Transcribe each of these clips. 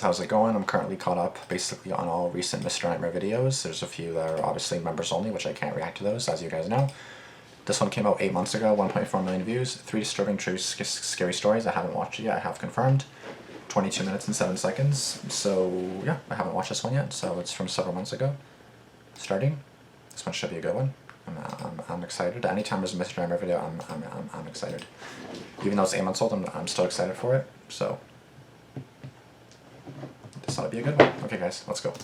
how's it going? I'm currently caught up basically on all recent Mr. Nightmare videos. There's a few that are obviously members only, which I can't react to those, as you guys know. This one came out 8 months ago, 1.4 million views, 3 disturbing true scary stories. I haven't watched it yet, I have confirmed. 22 minutes and 7 seconds. So yeah, I haven't watched this one yet, so it's from several months ago. Starting. This one should be a good one. I'm excited. Anytime there's a Mr. Nightmare video, I'm excited. Even though it's 8 months old, I'm still excited for it, so this ought to be a good one. Okay guys, let's go.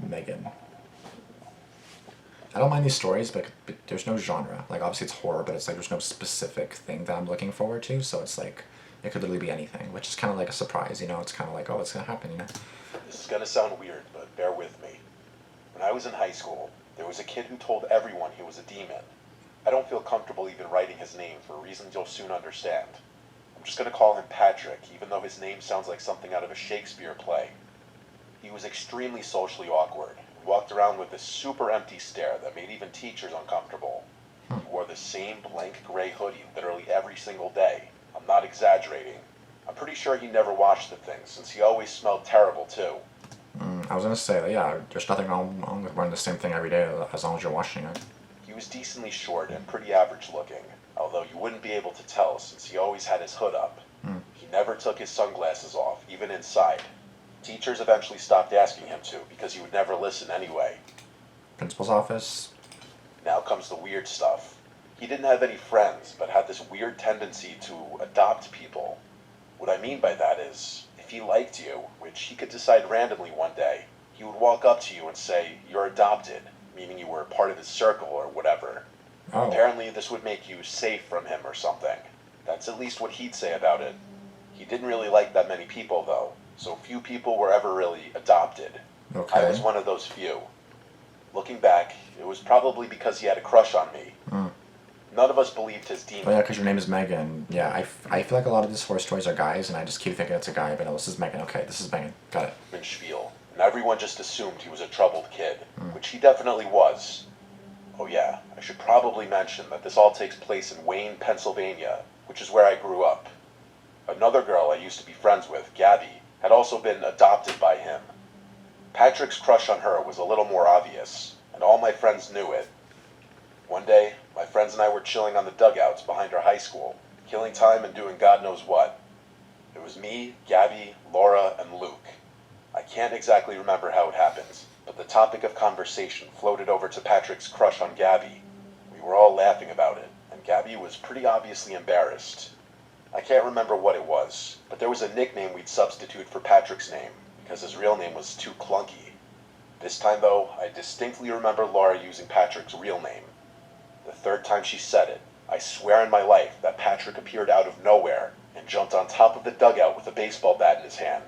Megan. I don't mind these stories, but there's no genre. Like, obviously it's horror, but it's like there's no specific thing that I'm looking forward to, so it's like, it could literally be anything, which is kind of like a surprise, you know? It's kind of like, oh, it's gonna happen, you know? This is gonna sound weird, but bear with me. When I was in high school, there was a kid who told everyone he was a demon. I don't feel comfortable even writing his name for reasons you'll soon understand. I'm just gonna call him Patrick, even though his name sounds like something out of a Shakespeare play. He was extremely socially awkward, and walked around with this super empty stare that made even teachers uncomfortable. He wore the same blank gray hoodie literally every single day. I'm not exaggerating. I'm pretty sure he never washed the thing, since he always smelled terrible too. I was gonna say, yeah, there's nothing wrong with wearing the same thing every day as long as you're washing it. He was decently short and pretty average looking, although you wouldn't be able to tell since he always had his hood up. He never took his sunglasses off, even inside. Teachers eventually stopped asking him to because he would never listen anyway. Principal's office. Now comes the weird stuff. He didn't have any friends, but had this weird tendency to adopt people. What I mean by that is, if he liked you, which he could decide randomly one day, he would walk up to you and say, "You're adopted," meaning you were part of his circle or whatever. Oh. Apparently this would make you safe from him or something. That's at least what he'd say about it. He didn't really like that many people though, so few people were ever really adopted. Okay. I was one of those few. Looking back, it was probably because he had a crush on me. None of us believed his demon. Oh yeah, because your name is Megan. Yeah, I feel like a lot of these horror stories are guys, and I just keep thinking it's a guy, but no, this is Megan. Okay, this is Megan. Got it. Spiel, and everyone just assumed he was a troubled kid, which he definitely was. Oh yeah, I should probably mention that this all takes place in Wayne, Pennsylvania, which is where I grew up. Another girl I used to be friends with, Gabby, had also been adopted by him. Patrick's crush on her was a little more obvious, and all my friends knew it. One day, my friends and I were chilling on the dugouts behind our high school, killing time and doing God knows what. It was me, Gabby, Laura, and Luke. I can't exactly remember how it happened, but the topic of conversation floated over to Patrick's crush on Gabby. We were all laughing about it, and Gabby was pretty obviously embarrassed. I can't remember what it was, but there was a nickname we'd substitute for Patrick's name, because his real name was too clunky. This time though, I distinctly remember Laura using Patrick's real name. The third time she said it, I swear on my life that Patrick appeared out of nowhere and jumped on top of the dugout with a baseball bat in his hand.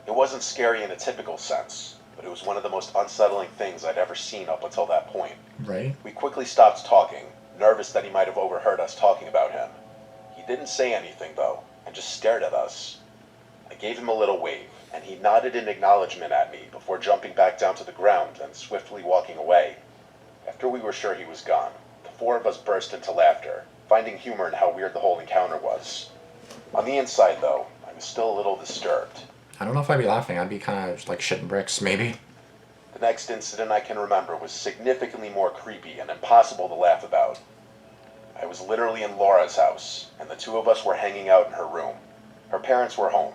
It wasn't scary in a typical sense, but it was one of the most unsettling things I'd ever seen up until that point. Right. We quickly stopped talking, nervous that he might have overheard us talking about him. He didn't say anything though, and just stared at us. I gave him a little wave, and he nodded in acknowledgement at me before jumping back down to the ground and swiftly walking away. After we were sure he was gone, the four of us burst into laughter, finding humor in how weird the whole encounter was. On the inside though, I was still a little disturbed. I don't know if I'd be laughing. I'd be kind of like shitting bricks, maybe. The next incident I can remember was significantly more creepy and impossible to laugh about. I was literally in Laura's house, and the two of us were hanging out in her room. Her parents were home.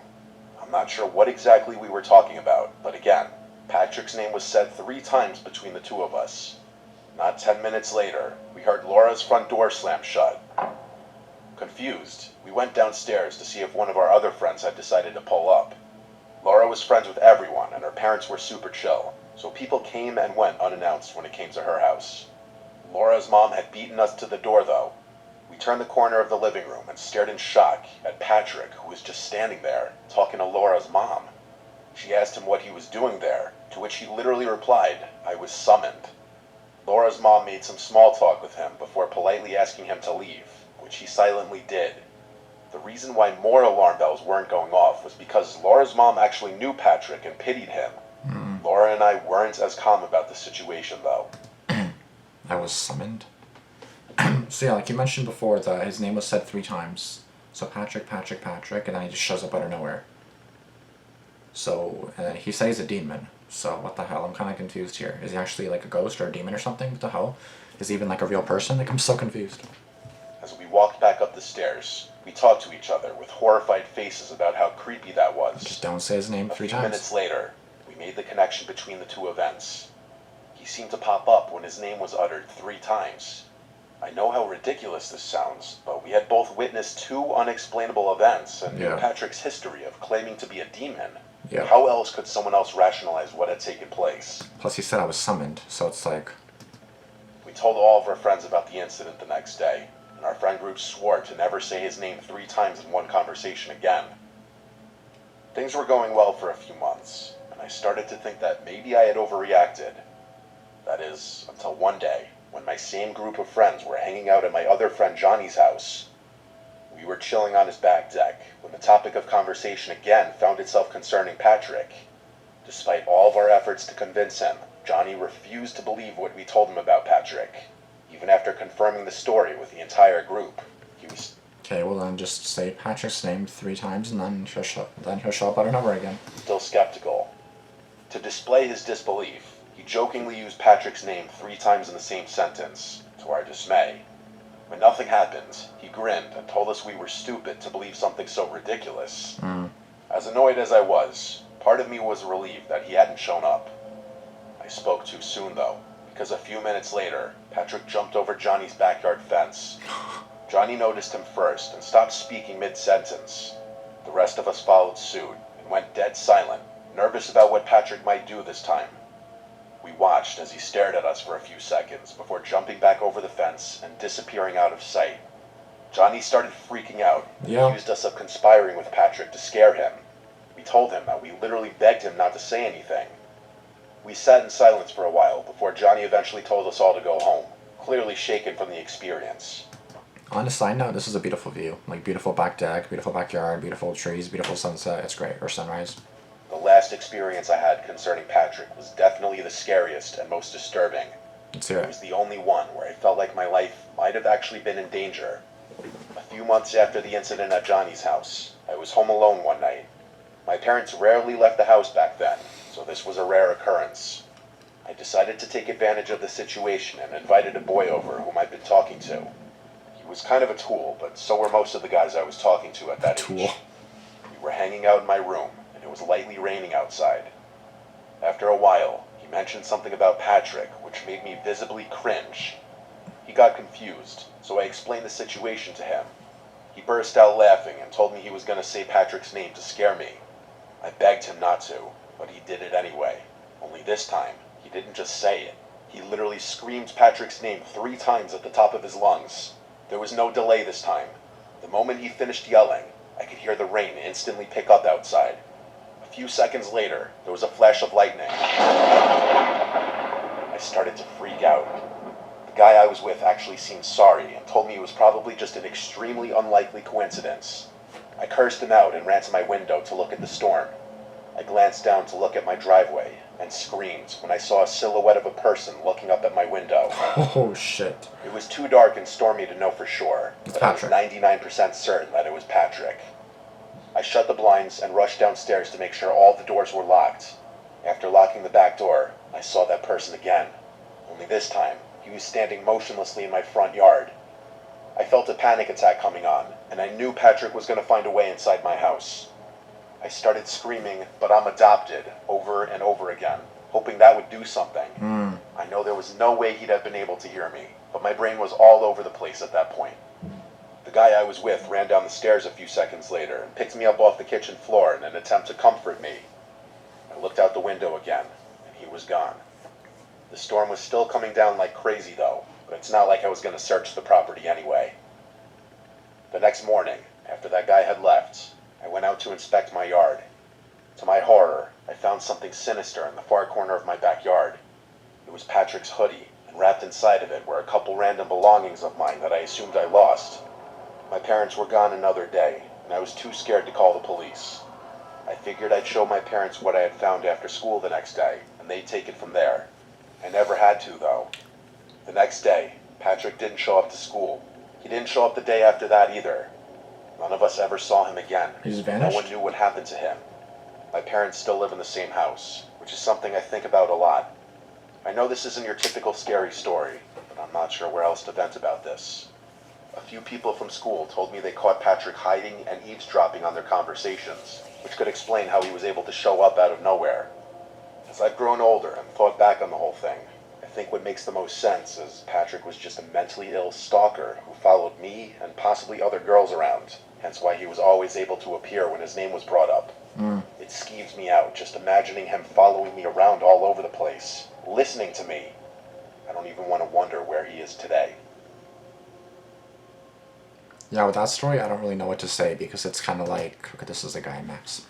I'm not sure what exactly we were talking about, but again, Patrick's name was said 3 times between the two of us. Not 10 minutes later, we heard Laura's front door slam shut. Confused, we went downstairs to see if one of our other friends had decided to pull up. Laura was friends with everyone, and her parents were super chill, so people came and went unannounced when it came to her house. Laura's mom had beaten us to the door though. We turned the corner of the living room and stared in shock at Patrick, who was just standing there, talking to Laura's mom. She asked him what he was doing there, to which he literally replied, "I was summoned." Laura's mom made some small talk with him before politely asking him to leave, which he silently did. The reason why more alarm bells weren't going off was because Laura's mom actually knew Patrick and pitied him. Laura and I weren't as calm about the situation though. I was summoned. So yeah, like you mentioned before, that his name was said 3 times. So Patrick, Patrick, Patrick, and then he just shows up out of nowhere. So he said he's a demon. So what the hell? I'm kind of confused here. Is he actually like a ghost or a demon or something? What the hell? Is he even like a real person? Like I'm so confused. As we walked back up the stairs, we talked to each other with horrified faces about how creepy that was. Just don't say his name A 3 few times. minutes later, we made the connection between the two events. He seemed to pop up when his name was uttered 3 times. I know how ridiculous this sounds, but we had both witnessed 2 unexplainable events and knew Yeah. Patrick's history of claiming to be a demon. Yeah. How else could someone else rationalize what had taken place? Plus he said I was summoned, so it's like... We told all of our friends about the incident the next day, and our friend group swore to never say his name 3 times in one conversation again. Things were going well for a few months, and I started to think that maybe I had overreacted. That is, until one day, when my same group of friends were hanging out at my other friend Johnny's house. We were chilling on his back deck when the topic of conversation again found itself concerning Patrick. Despite all of our efforts to convince him, Johnny refused to believe what we told him about Patrick. Even after confirming the story with the entire group, he was Okay, well then just say Patrick's name 3 times and then he'll show up out of nowhere again. still skeptical. To display his disbelief, he jokingly used Patrick's name 3 times in the same sentence, to our dismay. When nothing happened, he grinned and told us we were stupid to believe something so ridiculous. As annoyed as I was, part of me was relieved that he hadn't shown up. I spoke too soon though, because a few minutes later, Patrick jumped over Johnny's backyard fence. Johnny noticed him first and stopped speaking mid-sentence. The rest of us followed suit and went dead silent, nervous about what Patrick might do this time. We watched as he stared at us for a few seconds before jumping back over the fence and disappearing out of sight. Johnny started freaking out and Yeah. accused us of conspiring with Patrick to scare him. We told him that we literally begged him not to say anything. We sat in silence for a while before Johnny eventually told us all to go home, clearly shaken from the experience. On a side note, this is a beautiful view. Like beautiful back deck, beautiful backyard, beautiful trees, beautiful sunset. It's great. Or sunrise. The last experience I had concerning Patrick was definitely the scariest and most disturbing. Let's hear It it. was the only one where I felt like my life might have actually been in danger. A few months after the incident at Johnny's house, I was home alone one night. My parents rarely left the house back then, so this was a rare occurrence. I decided to take advantage of the situation and invited a boy over whom I'd been talking to. He was kind of a tool, but so were most of the guys I was talking to at that Tool. age. We were hanging out in my room, and it was lightly raining outside. After a while, he mentioned something about Patrick, which made me visibly cringe. He got confused, so I explained the situation to him. He burst out laughing and told me he was going to say Patrick's name to scare me. I begged him not to, but he did it anyway. Only this time, he didn't just say it. He literally screamed Patrick's name 3 times at the top of his lungs. There was no delay this time. The moment he finished yelling, I could hear the rain instantly pick up outside. A few seconds later, there was a flash of lightning. I started to freak out. The guy I was with actually seemed sorry and told me it was probably just an extremely unlikely coincidence. I cursed him out and ran to my window to look at the storm. I glanced down to look at my driveway and screamed when I saw a silhouette of a person looking up at my window. Oh shit. It was too dark and stormy to know for sure, It's but I was Patrick. 99% certain that it was Patrick. I shut the blinds and rushed downstairs to make sure all the doors were locked. After locking the back door, I saw that person again. Only this time, he was standing motionlessly in my front yard. I felt a panic attack coming on, and I knew Patrick was going to find a way inside my house. I started screaming, "But I'm adopted," over and over again, hoping that would do something. I know there was no way he'd have been able to hear me, but my brain was all over the place at that point. The guy I was with ran down the stairs a few seconds later and picked me up off the kitchen floor in an attempt to comfort me. I looked out the window again, and he was gone. The storm was still coming down like crazy though, but it's not like I was going to search the property anyway. The next morning, after that guy had left, I went out to inspect my yard. To my horror, I found something sinister in the far corner of my backyard. It was Patrick's hoodie, and wrapped inside of it were a couple random belongings of mine that I assumed I lost. My parents were gone another day, and I was too scared to call the police. I figured I'd show my parents what I had found after school the next day, and they'd take it from there. I never had to, though. The next day, Patrick didn't show up to school. He didn't show up the day after that either. None of us ever saw him again. He just No vanished? one knew what happened to him. My parents still live in the same house, which is something I think about a lot. I know this isn't your typical scary story, but I'm not sure where else to vent about this. A few people from school told me they caught Patrick hiding and eavesdropping on their conversations, which could explain how he was able to show up out of nowhere. As I've grown older and thought back on the whole thing, I think what makes the most sense is Patrick was just a mentally ill stalker who followed me and possibly other girls around, hence why he was always able to appear when his name was brought up. It skeeves me out just imagining him following me around all over the place, listening to me. I don't even want to wonder where he is today. Yeah, with that story, I don't really know what to say because it's kind of like, okay, this is a guy, Max.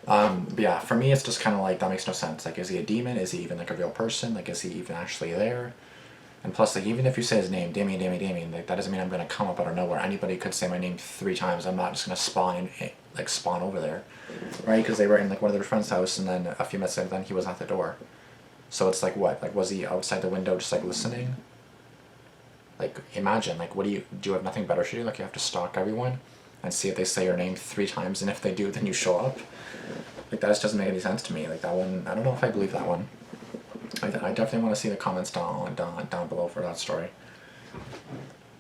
But yeah, for me, it's just kind of like, that makes no sense. Like, is he a demon? Is he even like a real person? Like, is he even actually there? And plus, like, even if you say his name, Damian, Damian, Damian, like, that doesn't mean I'm going to come up out of nowhere. Anybody could say my name 3 times. I'm not just going to spawn over there, right? Because they were in, like, one of their friend's house, and then a few minutes later, then he was at the door. So it's like, what? Like, was he outside the window just, like, listening? Like, imagine, like, do you have nothing better to do? Like, you have to stalk everyone and see if they say your name 3 times, and if they do, then you show up? Like, that just doesn't make any sense to me. Like, that one, I don't know if I believe that one. I definitely want to see the comments down below for that story.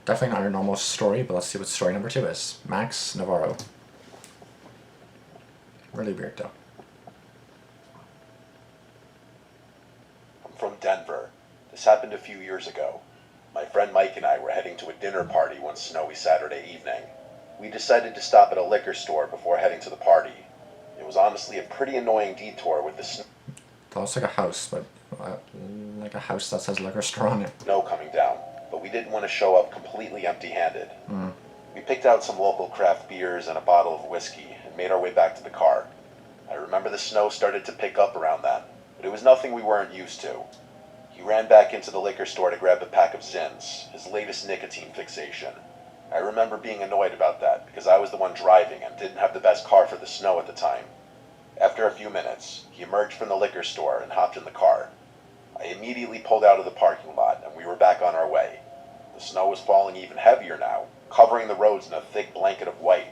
Definitely not your normal story, but let's see what story number 2 is. Max Navarro. Really weird, though. I'm from Denver. This happened a few years ago. My friend Mike and I were heading to a dinner party one snowy Saturday evening. We decided to stop at a liquor store before heading to the party. It was honestly a pretty annoying detour with the That looks like a house, but like a house that says liquor store on it. snow coming down, but we didn't want to show up completely empty-handed. We picked out some local craft beers and a bottle of whiskey and made our way back to the car. I remember the snow started to pick up around then, but it was nothing we weren't used to. He ran back into the liquor store to grab a pack of Zins, his latest nicotine fixation. I remember being annoyed about that because I was the one driving and didn't have the best car for the snow at the time. After a few minutes, he emerged from the liquor store and hopped in the car. I immediately pulled out of the parking lot and we were back on our way. The snow was falling even heavier now, covering the roads in a thick blanket of white.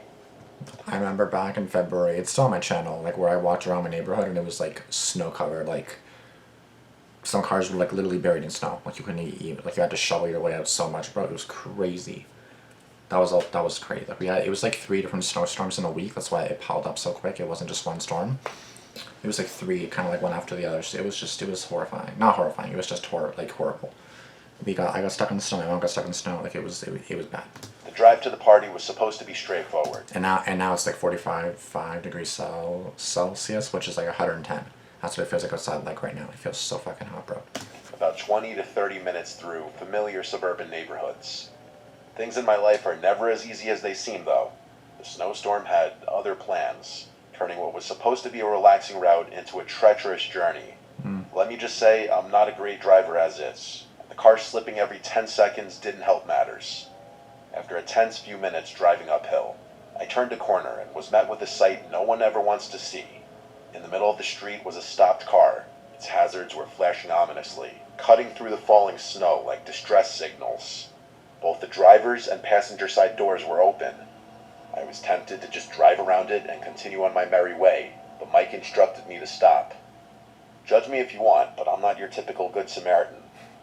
I remember back in February, it's still on my channel, like where I walked around my neighborhood and it was like snow covered, like some cars were like literally buried in snow. Like you couldn't even, like you had to shovel your way out so much, bro. It was crazy. That was crazy. Like it was like 3 different snowstorms in a week. That's why it piled up so quick. It wasn't just one storm. It was like 3, kind of like one after the other. So it was horrifying. Not horrifying. It was just horrible. I got stuck in the snow. My mom got stuck in the snow. Like it was bad. The drive to the party was supposed to be straightforward. And now it's like 5 degrees Celsius, which is like 110. That's what it feels like outside like right now. It feels so fucking hot, bro. About 20 to 30 minutes through familiar suburban neighborhoods. Things in my life are never as easy as they seem, though. The snowstorm had other plans, turning what was supposed to be a relaxing route into a treacherous journey. Let me just say, I'm not a great driver as is. The car slipping every 10 seconds didn't help matters. After a tense few minutes driving uphill, I turned a corner and was met with a sight no one ever wants to see. In the middle of the street was a stopped car. Its hazards were flashing ominously, cutting through the falling snow like distress signals. Both the driver's and passenger side doors were open. I was tempted to just drive around it and continue on my merry way, but Mike instructed me to stop. Judge me if you want, but I'm not your typical Good Samaritan.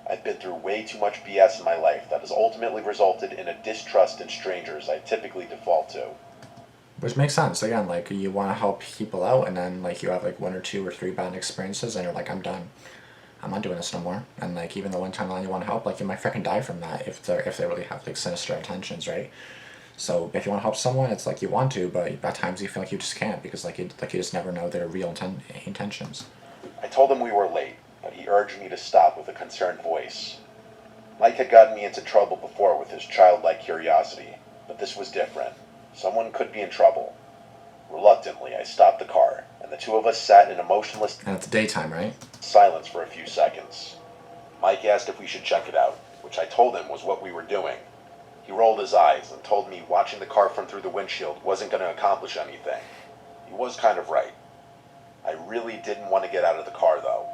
I've been through way too much BS in my life that has ultimately resulted in a distrust in strangers I typically default to. Which makes sense. Again, like you want to help people out, and then like you have like 1 or 2 or 3 bad experiences, and you're like, I'm done. I'm not doing this no more. And like even the one time that you want to help, like you might freaking die from that if they really have like sinister intentions, right? So if you want to help someone, it's like you want to, but at times you feel like you just can't because like you just never know their real intentions. I told him we were late, but he urged me to stop with a concerned voice. Mike had gotten me into trouble before with his childlike curiosity, but this was different. Someone could be in trouble. Reluctantly, I stopped the car, and the 2 of us sat in a motionless And it's daytime, right? silence for a few seconds. Mike asked if we should check it out, which I told him was what we were doing. He rolled his eyes and told me watching the car from through the windshield wasn't going to accomplish anything. He was kind of right. I really didn't want to get out of the car, though.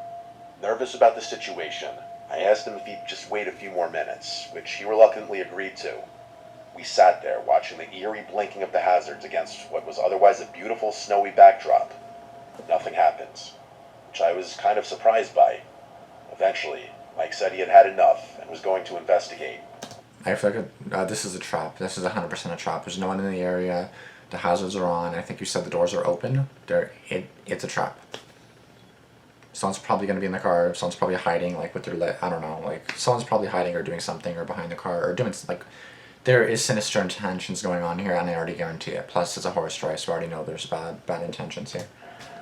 Nervous about the situation, I asked him if he'd just wait a few more minutes, which he reluctantly agreed to. We sat there, watching the eerie blinking of the hazards against what was otherwise a beautiful snowy backdrop. Nothing happened, which I was kind of surprised by. Eventually, Mike said he had had enough and was going to investigate. I feel like this is a trap. This is 100% a trap. There's no one in the area. The hazards are on. I think you said the doors are open. It's a trap. Someone's probably going to be in the car. Someone's probably hiding, like with their I don't know. Like someone's probably hiding or doing something or behind the car or doing like. There is sinister intentions going on here, and I already guarantee it. Plus, it's a horror story, so I already know there's bad intentions here.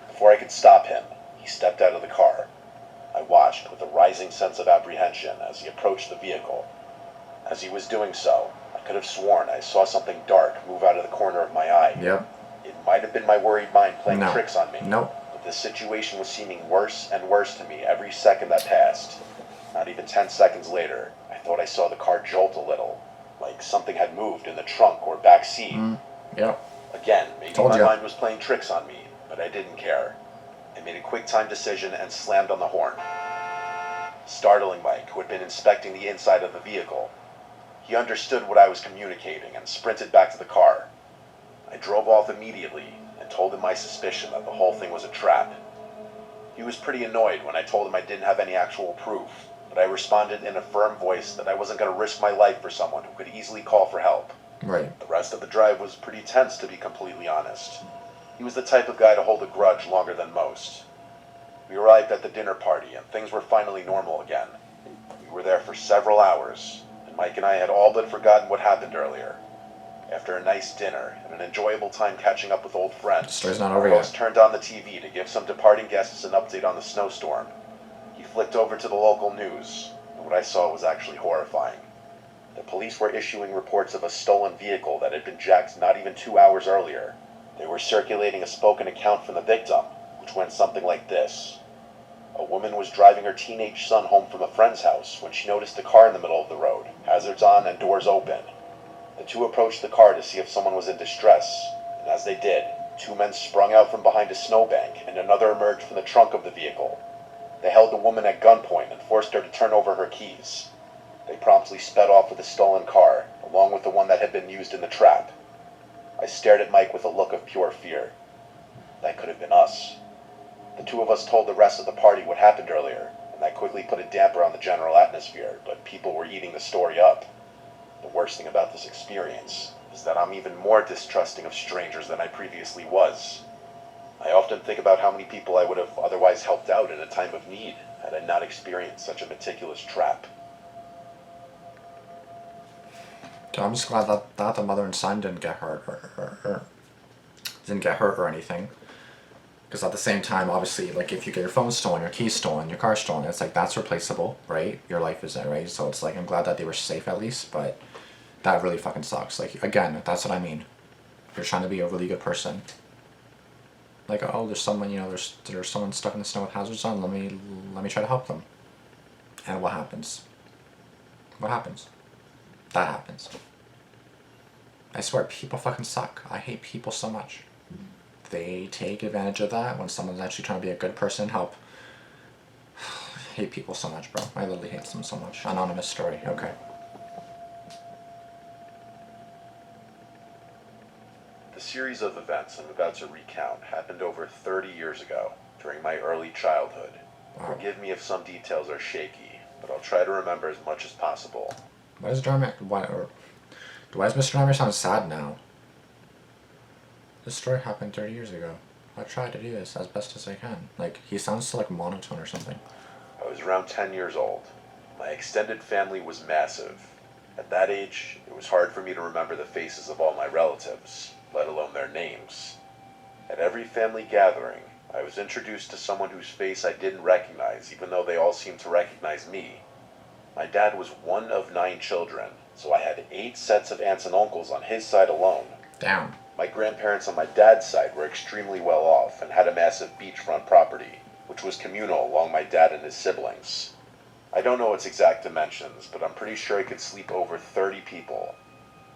Before I could stop him, he stepped out of the car. I watched with a rising sense of apprehension as he approached the vehicle. As he was doing so, I could have sworn I saw something dark move out of the corner of my eye. Yep. It might have been my worried mind playing No. tricks on me. Nope. But this situation was seeming worse and worse to me every second that passed. Not even 10 seconds later, I thought I saw the car jolt a little, like something had moved in the trunk or back seat. Yep. Again, maybe my mind was playing tricks on me, but I didn't care. I made a quick time decision and slammed on the horn, startling Mike, who had been inspecting the inside of the vehicle. He understood what I was communicating and sprinted back to the car. I drove off immediately and told him my suspicion that the whole thing was a trap. He was pretty annoyed when I told him I didn't have any actual proof, but I responded in a firm voice that I wasn't going to risk my life for someone who could easily call for help. Right. The rest of the drive was pretty tense, to be completely honest. He was the type of guy to hold a grudge longer than most. We arrived at the dinner party and things were finally normal again. We were there for several hours, and Mike and I had all but forgotten what happened earlier. After a nice dinner and an enjoyable time catching up with old friends, The story's not over our yet. host turned on the TV to give some departing guests an update on the snowstorm. He flicked over to the local news, and what I saw was actually horrifying. The police were issuing reports of a stolen vehicle that had been jacked not even 2 hours earlier. They were circulating a spoken account from the victim, which went something like this. A woman was driving her teenage son home from a friend's house when she noticed a car in the middle of the road, hazards on and doors open. The two approached the car to see if someone was in distress, and as they did, two men sprung out from behind a snowbank and another emerged from the trunk of the vehicle. They held the woman at gunpoint and forced her to turn over her keys. They promptly sped off with the stolen car, along with the one that had been used in the trap. I stared at Mike with a look of pure fear. That could have been us. The two of us told the rest of the party what happened earlier, and that quickly put a damper on the general atmosphere, but people were eating the story up. The worst thing about this experience is that I'm even more distrusting of strangers than I previously was. I often think about how many people I would have otherwise helped out in a time of need had I not experienced such a meticulous trap. So I'm just glad that the mother and son didn't get hurt or anything. Because at the same time, obviously, like if you get your phone stolen, your keys stolen, your car stolen, it's like that's replaceable, right? Your life is there, right? So it's like I'm glad that they were safe at least, but that really fucking sucks. Like again, that's what I mean. You're trying to be a really good person. Like, oh, there's someone, there's someone stuck in the snow with hazards on. Let me try to help them. And what happens? What happens? That happens. I swear, people fucking suck. I hate people so much. They take advantage of that when someone's actually trying to be a good person, help. I hate people so much, bro. I literally hate them so much. Anonymous story, okay. The series of events I'm about to recount happened over 30 years ago, during my early childhood. Wow. Forgive me if some details are shaky, but I'll try to remember as much as possible. Why does Mr. Damian sound sad now? This story happened 30 years ago. I tried to do this as best as I can. Like, he sounds so like monotone or something. I was around 10 years old. My extended family was massive. At that age, it was hard for me to remember the faces of all my relatives, let alone their names. At every family gathering, I was introduced to someone whose face I didn't recognize, even though they all seemed to recognize me. My dad was one of 9 children, so I had 8 sets of aunts and uncles on his side alone. Damn. My grandparents on my dad's side were extremely well off and had a massive beachfront property, which was communal along my dad and his siblings. I don't know its exact dimensions, but I'm pretty sure I could sleep over 30 people.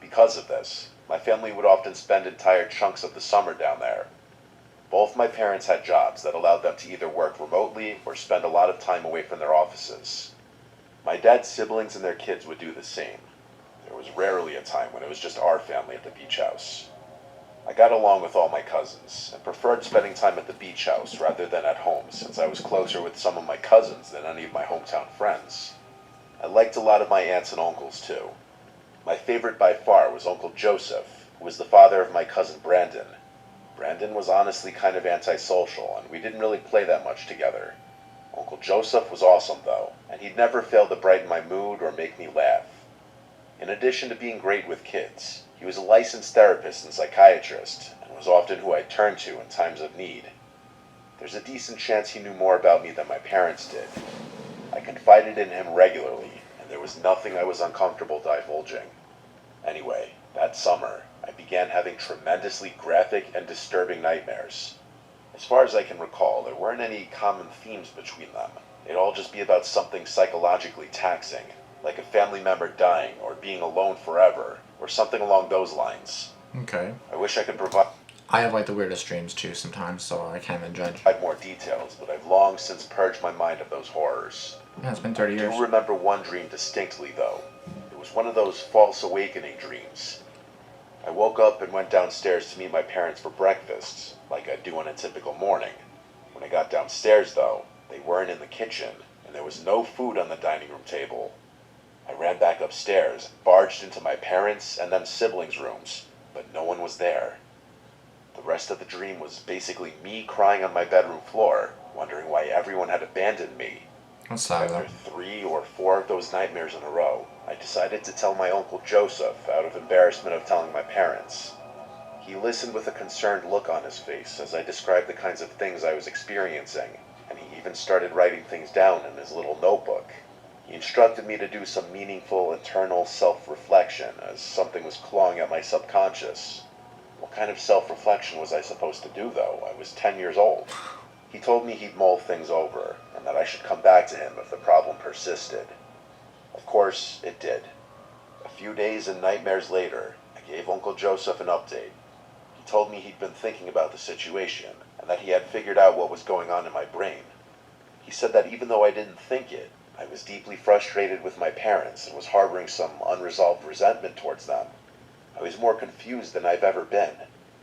Because of this, my family would often spend entire chunks of the summer down there. Both my parents had jobs that allowed them to either work remotely or spend a lot of time away from their offices. My dad's siblings and their kids would do the same. There was rarely a time when it was just our family at the beach house. I got along with all my cousins, and preferred spending time at the beach house rather than at home since I was closer with some of my cousins than any of my hometown friends. I liked a lot of my aunts and uncles too. My favorite by far was Uncle Joseph, who was the father of my cousin Brandon. Brandon was honestly kind of antisocial, and we didn't really play that much together. Uncle Joseph was awesome though, and he'd never fail to brighten my mood or make me laugh. In addition to being great with kids, he was a licensed therapist and psychiatrist, and was often who I turned to in times of need. There's a decent chance he knew more about me than my parents did. I confided in him regularly, and there was nothing I was uncomfortable divulging. Anyway, that summer, I began having tremendously graphic and disturbing nightmares. As far as I can recall, there weren't any common themes between them. It'd all just be about something psychologically taxing, like a family member dying or being alone forever, or something along those lines. Okay. I wish I could provide I have like the weirdest dreams too sometimes, so I can't even judge. more details, but I've long since purged my mind of those horrors. Yeah, it's been 30 I years. do remember one dream distinctly, though. It was one of those false awakening dreams. I woke up and went downstairs to meet my parents for breakfast, like I'd do on a typical morning. When I got downstairs, though, they weren't in the kitchen, and there was no food on the dining room table. I ran back upstairs, barged into my parents' and them siblings' rooms, but no one was there. The rest of the dream was basically me crying on my bedroom floor, wondering why everyone had abandoned me. That's sad After though. 3 or 4 of those nightmares in a row, I decided to tell my Uncle Joseph out of embarrassment of telling my parents. He listened with a concerned look on his face as I described the kinds of things I was experiencing, and he even started writing things down in his little notebook. He instructed me to do some meaningful internal self-reflection, as something was clawing at my subconscious. What kind of self-reflection was I supposed to do, though? I was 10 years old. He told me he'd mull things over, and that I should come back to him if the problem persisted. Of course, it did. A few days and nightmares later, I gave Uncle Joseph an update. He told me he'd been thinking about the situation, and that he had figured out what was going on in my brain. He said that even though I didn't think it, I was deeply frustrated with my parents and was harboring some unresolved resentment towards them. I was more confused than I've ever been.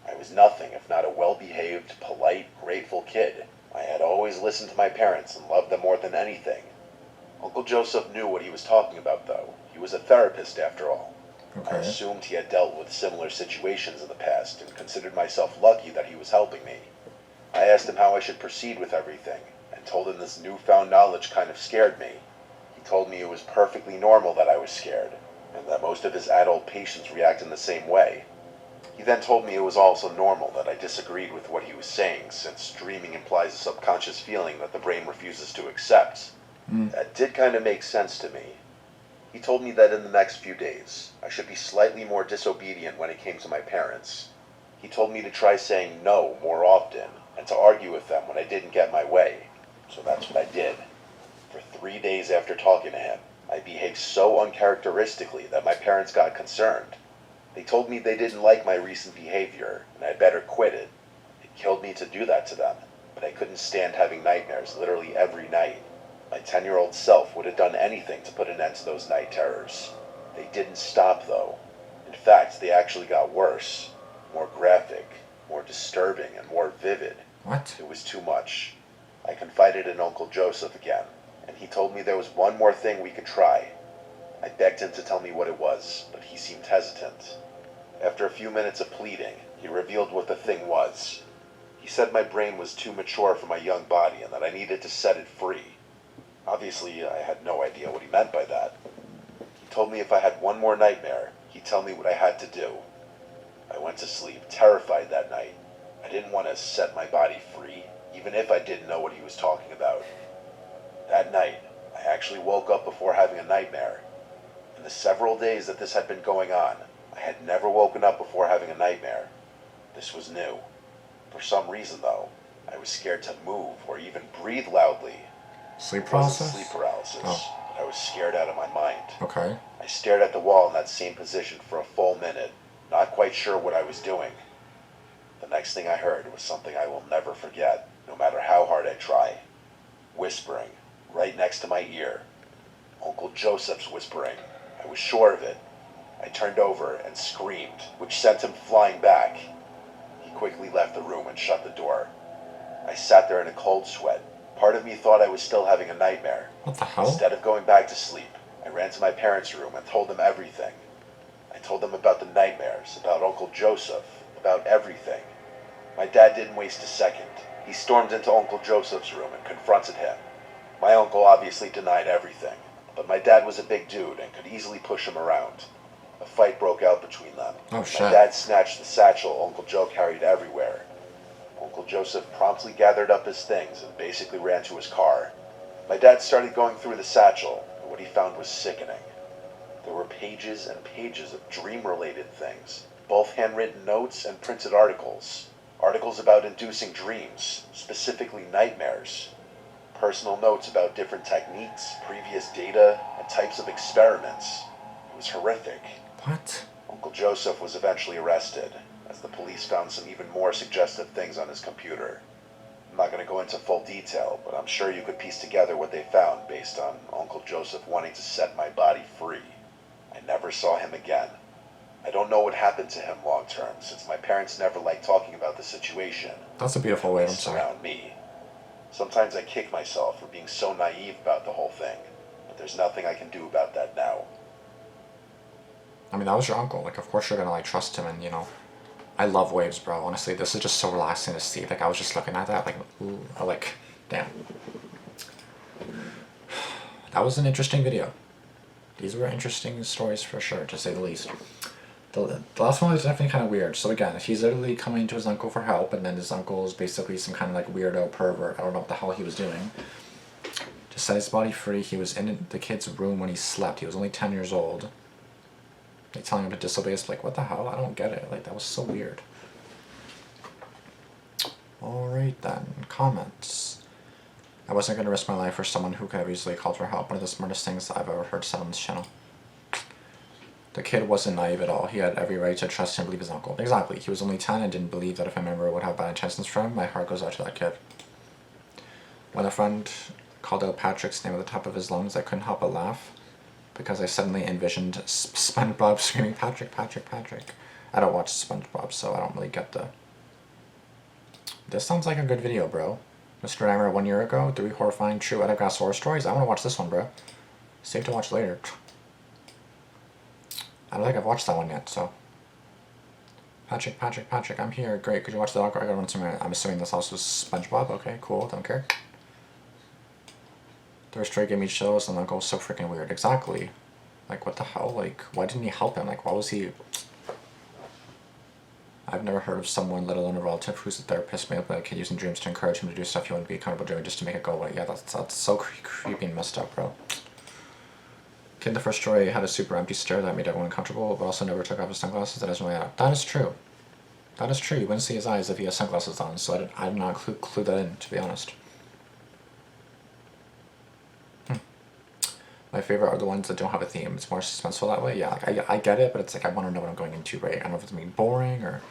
I was nothing if not a well-behaved, polite, grateful kid. I had always listened to my parents and loved them more than anything. Uncle Joseph knew what he was talking about, though. He was a therapist, after all. I Okay. assumed he had dealt with similar situations in the past and considered myself lucky that he was helping me. I asked him how I should proceed with everything, and told him this newfound knowledge kind of scared me. He told me it was perfectly normal that I was scared, and that most of his adult patients react in the same way. He then told me it was also normal that I disagreed with what he was saying, since dreaming implies a subconscious feeling that the brain refuses to accept. That did kind of make sense to me. He told me that in the next few days, I should be slightly more disobedient when it came to my parents. He told me to try saying no more often, and to argue with them when I didn't get my way. So that's what I did. For 3 days after talking to him, I behaved so uncharacteristically that my parents got concerned. They told me they didn't like my recent behavior, and I'd better quit it. It killed me to do that to them, but I couldn't stand having nightmares literally every night. My 10-year-old self would have done anything to put an end to those night terrors. They didn't stop, though. In fact, they actually got worse. More graphic, more disturbing, and more vivid. What? It was too much. I confided in Uncle Joseph again, and he told me there was one more thing we could try. I begged him to tell me what it was, but he seemed hesitant. After a few minutes of pleading, he revealed what the thing was. He said my brain was too mature for my young body and that I needed to set it free. Obviously, I had no idea what he meant by that. He told me if I had one more nightmare, he'd tell me what I had to do. I went to sleep, terrified that night. I didn't want to set my body free, even if I didn't know what he was talking about. That night, I actually woke up before having a nightmare. In the several days that this had been going on, I had never woken up before having a nightmare. This was new. For some reason, though, I was scared to move or even breathe loudly. Sleep It wasn't paralysis? sleep paralysis, Oh. but I was scared out of my mind. Okay. I stared at the wall in that same position for a full minute, not quite sure what I was doing. The next thing I heard was something I will never forget, no matter how hard I try. Whispering, right next to my ear. Uncle Joseph's whispering. I was sure of it. I turned over and screamed, which sent him flying back. He quickly left the room and shut the door. I sat there in a cold sweat. Part of me thought I was still having a nightmare. What the hell? Instead of going back to sleep, I ran to my parents' room and told them everything. I told them about the nightmares, about Uncle Joseph, about everything. My dad didn't waste a second. He stormed into Uncle Joseph's room and confronted him. My uncle obviously denied everything, but my dad was a big dude and could easily push him around. A fight broke out between them. Oh, shit. My dad snatched the satchel Uncle Joe carried everywhere. Uncle Joseph promptly gathered up his things and basically ran to his car. My dad started going through the satchel, and what he found was sickening. There were pages and pages of dream-related things, both handwritten notes and printed articles. Articles about inducing dreams, specifically nightmares. Personal notes about different techniques, previous data, and types of experiments. It was horrific. What? Uncle Joseph was eventually arrested, as the police found some even more suggestive things on his computer. I'm not going to go into full detail, but I'm sure you could piece together what they found based on Uncle Joseph wanting to set my body free. I never saw him again. I don't know what happened to him long term, since my parents never liked talking about the situation. That's a beautiful way. I'm sorry. Around me. Sometimes I kick myself for being so naive about the whole thing, but there's nothing I can do about that now. I mean, that was your uncle. Like, of course you're gonna, like, trust him and, you know. I love waves, bro. Honestly, this is just so relaxing to see. Like, I was just looking at that, like, ooh, like, damn. That was an interesting video. These were interesting stories for sure, to say the least. The last one was definitely kind of weird. So again, he's literally coming to his uncle for help, and then his uncle is basically some kind of like weirdo pervert. I don't know what the hell he was doing. To set his body free, he was in the kid's room when he slept. He was only 10 years old. They telling him to disobey us. Like, what the hell? I don't get it. Like, that was so weird. Alright then, comments. I wasn't going to risk my life for someone who could have easily called for help. One of the smartest things I've ever heard said on this channel. The kid wasn't naive at all. He had every right to trust and believe his uncle. Exactly. He was only 10 and didn't believe that if a member would have bad intentions for him. My heart goes out to that kid. When a friend called out Patrick's name at the top of his lungs, I couldn't help but laugh, because I suddenly envisioned SpongeBob screaming, Patrick, Patrick, Patrick. I don't watch SpongeBob, so I don't really get the... This sounds like a good video, bro. Mr. Nightmare 1 year ago, 3 horrifying true Edgar horror stories. I want to watch this one, bro. Save to watch later. I don't think I've watched that one yet, so... Patrick, Patrick, Patrick, I'm here. Great, could you watch the dog? I gotta run to my... I'm assuming this also is SpongeBob. Okay, cool, don't care. Third story gave me chills, and Uncle was so freaking weird. Exactly. Like, what the hell? Like, why didn't he help him? Like, why was he... I've never heard of someone, let alone a relative, who's a therapist, made up like a kid using dreams to encourage him to do stuff he wouldn't be comfortable doing just to make it go away. Yeah, that's so creepy and messed up, bro. Kid in the first story had a super empty stare that made everyone uncomfortable, but also never took off his sunglasses. That doesn't really add. That is true. That is true. You wouldn't see his eyes if he has sunglasses on, so I did not clue that in, to be honest. My favorite are the ones that don't have a theme. It's more suspenseful that way. Yeah, like I get it, but it's like I want to know what I'm going into, right? I don't know if it's going to be boring or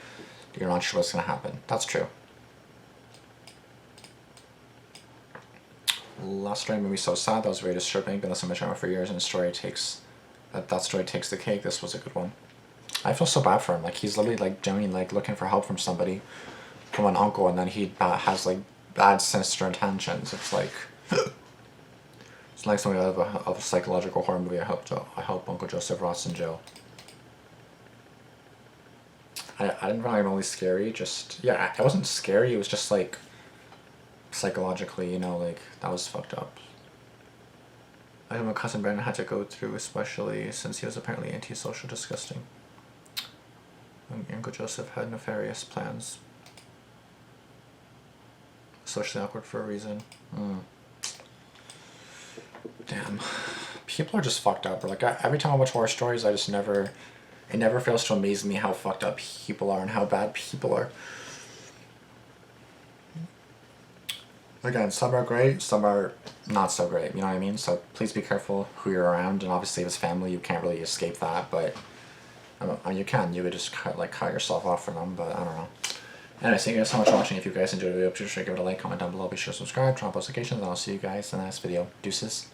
you're not sure what's going to happen. That's true. Last story made me so sad. That was very disturbing. Been listening to my for years, and the story takes that story takes the cake. This was a good one. I feel so bad for him. Like, he's literally like genuinely like looking for help from somebody, from an uncle, and then he has like bad, sinister intentions. It's like. It's like something out of a psychological horror movie. I hope Uncle Joseph rots in jail. I didn't find it really scary. Just, yeah, it wasn't scary. It was just like psychologically, you know, like that was fucked up. I know my cousin Brandon had to go through, especially since he was apparently antisocial, disgusting. Uncle Joseph had nefarious plans. Socially awkward for a reason. Damn. People are just fucked up. Like, every time I watch horror stories, I just never... It never fails to amaze me how fucked up people are and how bad people are. Again, some are great, some are not so great, you know what I mean? So please be careful who you're around, and obviously if it's family, you can't really escape that, but... I mean, you could just cut yourself off from them, but I don't know. Anyways, thank you guys so much for watching. If you guys enjoyed the video, be sure to give it a like, comment down below, be sure to subscribe, turn on post notifications, and I'll see you guys in the next video. Deuces.